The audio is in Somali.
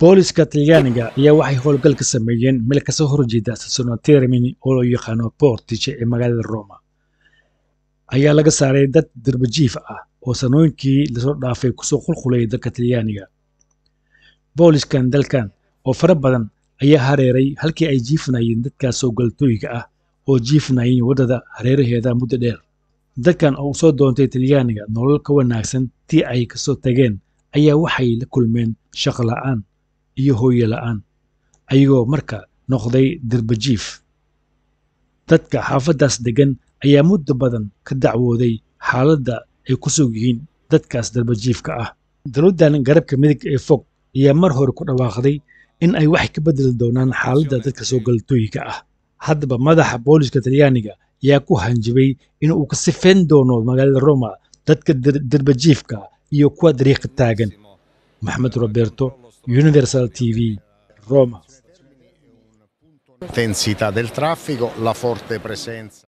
booliska Talyaaniga ayaa waxay howlgal ka sameeyeen meel ka soo horjeeda Stazione Termini oo loo yaqaano Portici ee magaalada Roma. Ayaa laga saaray dad darbajiif ah oo sanooyinkii la soo dhaafay ku soo qulqulay dalka Talyaaniga. Booliskan dalkan oo fara badan ayaa hareeray halkii ay jiifnayeen dadkaas soo galtooyga ah oo jiifnayeen wadada hareeraheeda muddo dheer. Dadkan oo soo doontay Talyaaniga nolol ka wanaagsan tii ay ka soo tageen ayaa waxay la kulmeen shaqo la'aan iyo hooyo la'aan ayagoo marka noqday darbajiif. Dadka xaafadaas degan ayaa muddo badan ka dacwooday xaaladda ay ku sug yihiin dadkaas darbajiifka ah. Dowladdan garabka midig ee fog ayaa mar hore ku dhawaaqday in ay wax ka bedeli doonaan xaaladda dadka soo galtooyga ah. Haddaba madaxa booliska Talyaaniga ayaa ku hanjabay in uu ka sifeyn doono magaalada Roma dadka darbajiifka iyo kuwa dariiqa taagan. Maxamed Roberto, Universal TV, Roma. Intensità del traffico, la forte presenza